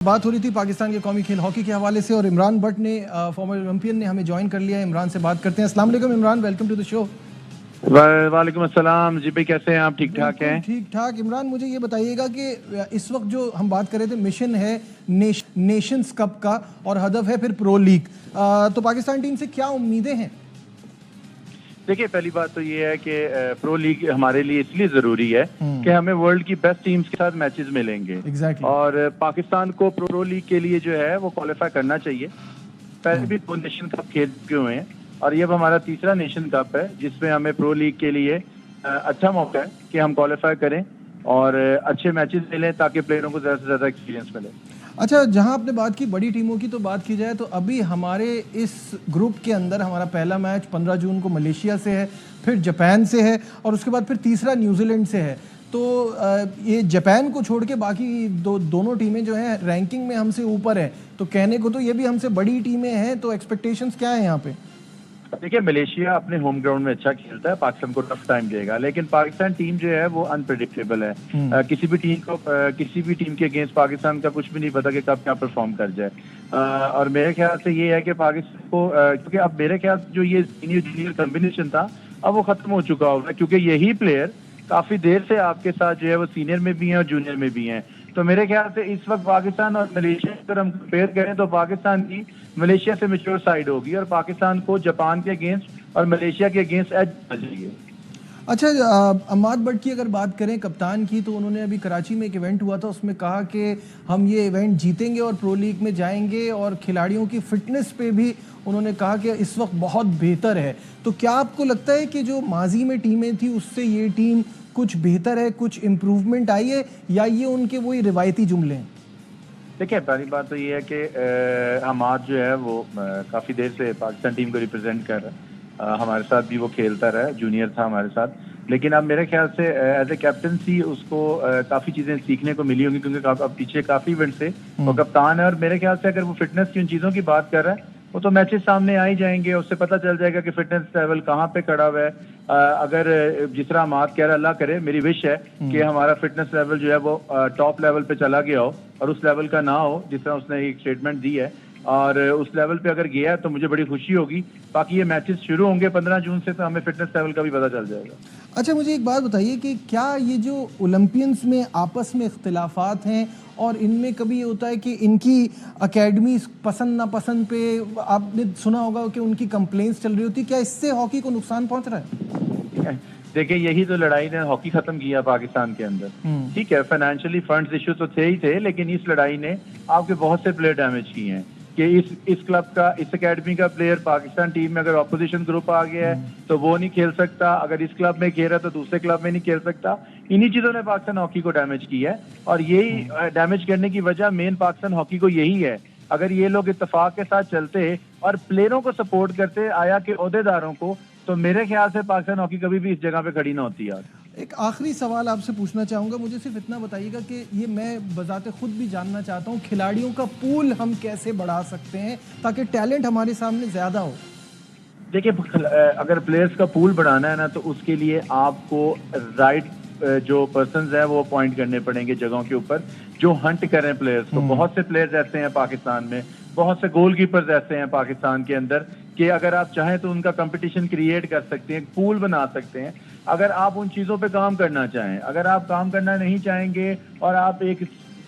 बात हो रही थी पाकिस्तान के कौमी खेल हॉकी के हवाले से और इमरान भट्ट ने फॉर्मर ओलंपियन ने हमें ज्वाइन कर लिया है। इमरान से बात करते हैं। अस्सलाम वालेकुम Imran, welcome to the show. वालेकुम अस्सलाम जी भाई, कैसे हैं आप? ठीक ठाक हैं? ठीक ठाक। इमरान, मुझे ये बताइएगा कि इस वक्त जो हम बात कर रहे थे मिशन है नेशंस कप का और हदफ है फिर प्रो लीग, तो पाकिस्तान टीम से क्या उम्मीदें हैं? देखिए, पहली बात तो ये है कि प्रो लीग हमारे लिए इसलिए जरूरी है कि हमें वर्ल्ड की बेस्ट टीम्स के साथ मैचेस मिलेंगे। और पाकिस्तान को प्रो लीग के लिए जो है वो क्वालिफाई करना चाहिए। पहले भी 2 नेशन कप खेल चुके हुए हैं और ये अब हमारा तीसरा नेशन कप है जिसमें हमें प्रो लीग के लिए अच्छा मौका है कि हम क्वालिफाई करें और अच्छे मैचेस मिलें ताकि प्लेयरों को ज्यादा से ज्यादा एक्सपीरियंस मिले। अच्छा, जहां आपने बात की बड़ी टीमों की, तो बात की जाए तो अभी हमारे इस ग्रुप के अंदर हमारा पहला मैच 15 जून को मलेशिया से है, फिर जापान से है और उसके बाद फिर तीसरा न्यूजीलैंड से है। तो ये जापान को छोड़ के बाकी दोनों टीमें जो हैं रैंकिंग में हमसे ऊपर है, तो कहने को तो ये भी हमसे बड़ी टीमें हैं, तो एक्सपेक्टेशंस क्या है यहाँ पे? देखिए, मलेशिया अपने होम ग्राउंड में अच्छा खेलता है, पाकिस्तान को टफ टाइम देगा, लेकिन पाकिस्तान टीम जो है वो अनप्रेडिक्टेबल है। किसी भी टीम के अगेंस्ट पाकिस्तान का कुछ भी नहीं पता कि कब क्या परफॉर्म कर जाए। और मेरे ख्याल से ये है कि पाकिस्तान को क्योंकि अब मेरे ख्याल से जो ये सीनियर जूनियर कॉम्बिनेशन था अब वो खत्म हो चुका होगा, क्योंकि यही प्लेयर काफी देर से आपके साथ जो है वो सीनियर में भी हैं और जूनियर में भी हैं। तो मेरे ख्याल से इस वक्त पाकिस्तान और मलेशिया अगर हम कंपेयर करें तो पाकिस्तान की मलेशिया से मैच्योर साइड होगी और पाकिस्तान को जापान के अगेंस्ट और मलेशिया के अगेंस्ट एज चाहिए। अच्छा, अम्माद भट्ट की अगर बात करें कप्तान की, तो उन्होंने अभी कराची में एक इवेंट हुआ था, उसमें कहा कि हम ये इवेंट जीतेंगे और प्रो लीग में जाएंगे और खिलाड़ियों की फिटनेस पे भी उन्होंने कहा कि इस वक्त बहुत बेहतर है। तो क्या आपको लगता है कि जो माजी में टीमें थी उससे ये टीम कुछ बेहतर है, कुछ इम्प्रूवमेंट आई है, या ये उनके वही रिवायती जुमले हैं? देखिए, पहली बात तो ये है कि हमाद जो है वो काफी देर से पाकिस्तान टीम को रिप्रेजेंट कर रहा है। हमारे साथ भी वो खेलता रहा, जूनियर था हमारे साथ, लेकिन अब मेरे ख्याल से एज ए कैप्टनसी उसको काफी चीजें सीखने को मिली होंगी, क्योंकि अब पीछे काफी इवेंट से वो कप्तान है। और मेरे ख्याल से अगर वो फिटनेस की उन चीजों की बात कर रहा है वो तो मैचेस सामने आ ही जाएंगे, उससे पता चल जाएगा कि फिटनेस लेवल कहाँ पे खड़ा हुआ है। अगर जिस तरह हमाद कह रहा, अल्लाह करे, मेरी विश है कि हमारा फिटनेस लेवल जो है वो टॉप लेवल पे चला गया हो और उस लेवल का ना हो जिस तरह उसने एक स्टेटमेंट दी है, और उस लेवल पे अगर गया तो मुझे बड़ी खुशी होगी। बाकी ये मैचेस शुरू होंगे 15 जून से, तो हमें फिटनेस लेवल का भी पता चल जाएगा। अच्छा, मुझे एक बात बताइए कि क्या ये जो ओलंपियंस में आपस में इख्तिलाफात हैं और इनमें कभी ये होता है कि इनकी अकेडमी पसंद नापसंद पे आपने सुना होगा कि उनकी कंप्लेंट्स चल रही होती, क्या इससे हॉकी को नुकसान पहुंच रहा है? देखिए, यही तो लड़ाई ने हॉकी खत्म किया पाकिस्तान के अंदर। ठीक है, फाइनेंशियली फंड्स इश्यू तो थे ही थे, लेकिन इस लड़ाई ने आपके बहुत से प्लेयर डैमेज किए हैं कि इस क्लब का, इस एकेडमी का प्लेयर पाकिस्तान टीम में अगर ऑपोजिशन ग्रुप आ गया है तो वो नहीं खेल सकता, अगर इस क्लब में खेल रहा है तो दूसरे क्लब में नहीं खेल सकता। इन्हीं चीजों ने पाकिस्तान हॉकी को डैमेज किया है और यही डैमेज करने की वजह मेन पाकिस्तान हॉकी को यही है। अगर ये लोग इत्तेफाक के साथ चलते और प्लेयरों को सपोर्ट करते आया के ओहदेदारों को, तो मेरे ख्याल से पाकिस्तान हॉकी कभी भी इस जगह पे खड़ी ना होती यार। एक आखिरी सवाल आपसे पूछना चाहूँगा, मुझे सिर्फ इतना बताइएगा कि ये मैं बजाते खुद भी जानना चाहता हूँ, खिलाड़ियों का पूल हम कैसे बढ़ा सकते हैं ताकि टैलेंट हमारे सामने ज़्यादा हो? देखिए, अगर प्लेयर्स का पूल बढ़ाना है ना तो उसके लिए आपको राइट जो पर्सन्स हैं वो अपॉइंट करने पड़ेंगे जगहों के ऊपर जो हंट करें प्लेयर्स को। बहुत से प्लेयर्स ऐसे हैं पाकिस्तान में, बहुत से गोलकीपर्स ऐसे हैं पाकिस्तान के अंदर कि अगर आप चाहें तो उनका कंपटीशन क्रिएट कर सकते हैं, पूल बना सकते हैं। अगर आप उन चीज़ों पे काम करना चाहें, अगर आप काम करना नहीं चाहेंगे और आप एक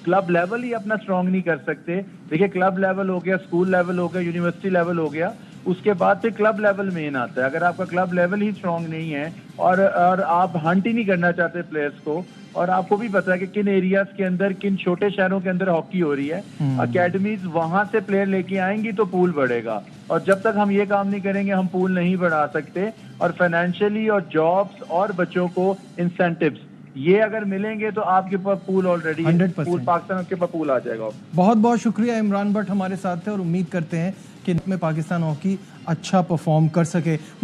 क्लब लेवल ही अपना स्ट्रांग नहीं कर सकते, देखिए क्लब लेवल हो गया, स्कूल लेवल हो गया, यूनिवर्सिटी लेवल हो गया, उसके बाद फिर क्लब लेवल मेन आता है। अगर आपका क्लब लेवल ही स्ट्रांग नहीं है और आप हंट ही नहीं करना चाहते प्लेयर्स को, और आपको भी पता है कि किन एरियाज के अंदर, किन छोटे शहरों के अंदर हॉकी हो रही है, अकेडमीज वहां से प्लेयर लेके आएंगी तो पूल बढ़ेगा। और जब तक हम ये काम नहीं करेंगे हम पूल नहीं बढ़ा सकते। और फाइनेंशियली और जॉब्स और बच्चों को इंसेंटिव्स ये अगर मिलेंगे तो आपके पास पूल ऑलरेडी 100% पाकिस्तान के पास पूल आ जाएगा। बहुत बहुत शुक्रिया, इमरान भट्ट हमारे साथ थे और उम्मीद करते हैं कि में पाकिस्तान हॉकी अच्छा परफॉर्म कर सके।